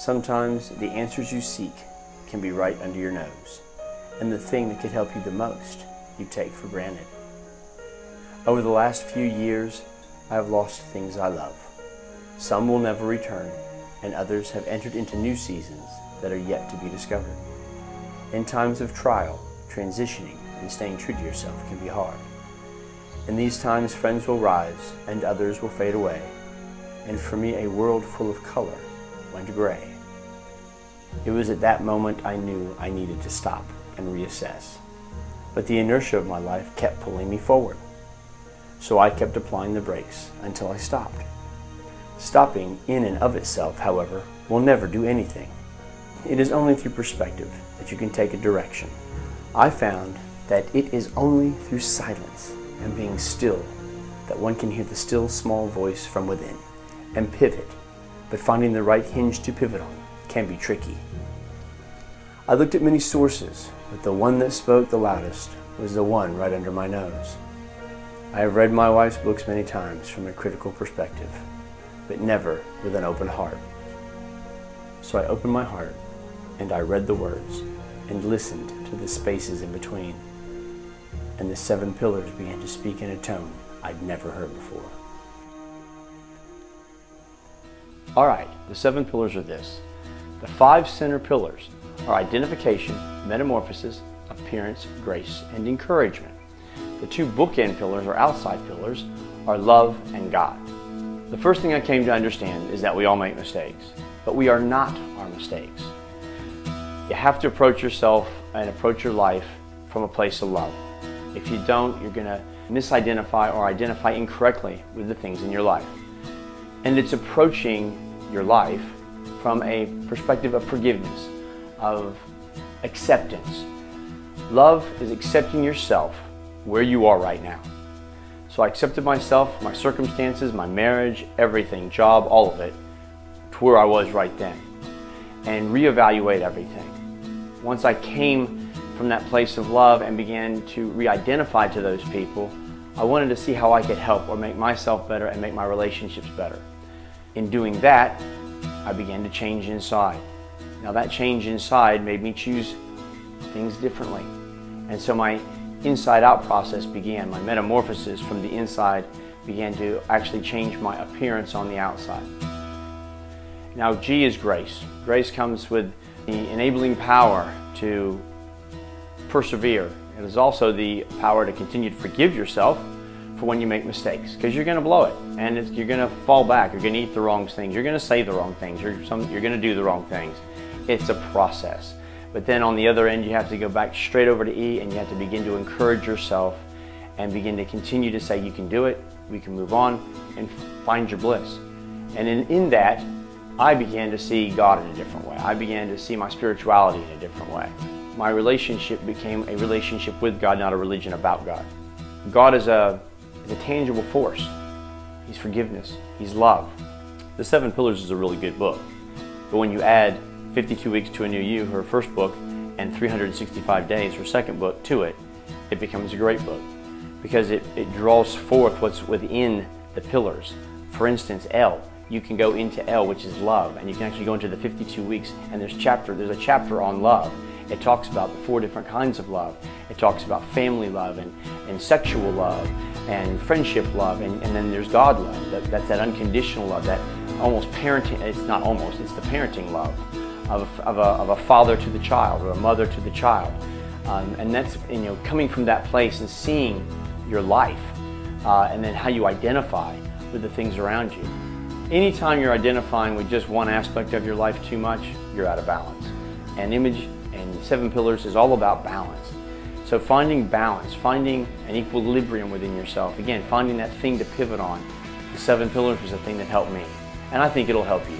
Sometimes the answers you seek can be right under your nose, and the thing that could help you the most you take for granted. Over the last few years, I have lost things I love. Some will never return, and others have entered into new seasons that are yet to be discovered. In times of trial, transitioning and staying true to yourself can be hard. In these times, friends will rise and others will fade away, and for me, a world full of color went gray. It was at that moment I knew I needed to stop and reassess. But the inertia of my life kept pulling me forward. So I kept applying the brakes until I stopped. Stopping in and of itself, however, will never do anything. It is only through perspective that you can take a direction. I found that it is only through silence and being still that one can hear the still small voice from within and pivot, but finding the right hinge to pivot on can be tricky. I looked at many sources, but the one that spoke the loudest was the one right under my nose. I have read my wife's books many times from a critical perspective, but never with an open heart. So I opened my heart and I read the words and listened to the spaces in between. And the 7 pillars began to speak in a tone I'd never heard before. All right, the 7 pillars are this. The 5 center pillars are identification, metamorphosis, appearance, grace, and encouragement. The 2 bookend pillars or outside pillars are love and God. The first thing I came to understand is that we all make mistakes, but we are not our mistakes. You have to approach yourself and approach your life from a place of love. If you don't, you're going to misidentify or identify incorrectly with the things in your life. And it's approaching your life from a perspective of forgiveness, of acceptance. Love is accepting yourself where you are right now. So I accepted myself, my circumstances, my marriage, everything, job, all of it, to where I was right then, and reevaluate everything. Once I came from that place of love and began to re-identify to those people, I wanted to see how I could help or make myself better and make my relationships better. In doing that, I began to change inside. Now that change inside made me choose things differently. And so my inside out process began. My metamorphosis from the inside began to actually change my appearance on the outside. Now G is grace. Grace comes with the enabling power to persevere. It is also the power to continue to forgive yourself for when you make mistakes, because you're going to blow it and you're going to fall back, you're going to eat the wrong things, you're going to say the wrong things, you're going to do the wrong things. It's a process. But then on the other end, you have to go back straight over to E, and you have to begin to encourage yourself and begin to continue to say you can do it, we can move on, and find your bliss. And in that, I began to see God in a different way. I began to see my spirituality in a different way. My relationship became a relationship with God, not a religion about God. God is a tangible force. He's forgiveness. He's love. The 7 Pillars is a really good book. But when you add 52 Weeks to a New You, her first book, and 365 Days, her second book, to it, it becomes a great book because it draws forth what's within the pillars. For instance, L. You can go into L, which is love, and you can actually go into the 52 weeks, and there's a chapter on love. It talks about the 4 different kinds of love. It talks about family love and sexual love and friendship love, and then there's God love. That's that unconditional love, that almost parenting, it's not almost, it's the parenting love of a father to the child or a mother to the child. And that's, coming from that place and seeing your life and then how you identify with the things around you. Anytime you're identifying with just one aspect of your life too much, you're out of balance. And Image and 7 Pillars is all about balance. So finding balance, finding an equilibrium within yourself, again, finding that thing to pivot on. The 7 Pillars was the thing that helped me, and I think it'll help you.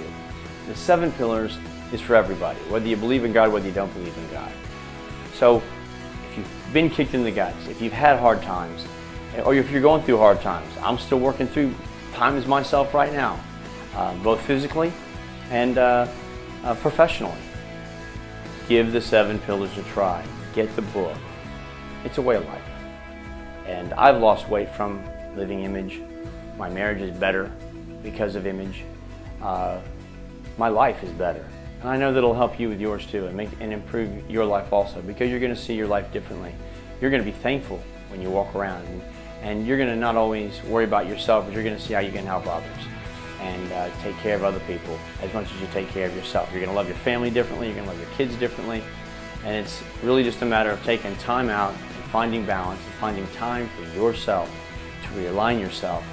The 7 Pillars is for everybody, whether you believe in God, whether you don't believe in God. So if you've been kicked in the guts, if you've had hard times, or if you're going through hard times, I'm still working through times myself right now, both physically and professionally. Give the 7 Pillars a try. Get the book. It's a way of life. And I've lost weight from living Image. My marriage is better because of Image. My life is better. And I know that it'll help you with yours too, and improve your life also, because you're going to see your life differently. You're going to be thankful when you walk around, and you're going to not always worry about yourself, but you're going to see how you can help others and take care of other people as much as you take care of yourself. You're going to love your family differently, you're going to love your kids differently, and it's really just a matter of taking time out and finding balance and finding time for yourself to realign yourself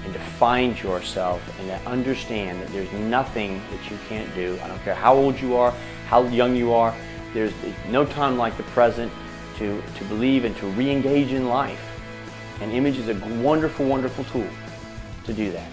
and to find yourself and to understand that there's nothing that you can't do. I don't care how old you are, how young you are, there's no time like the present to believe and to re-engage in life. And Image is a wonderful, wonderful tool to do that.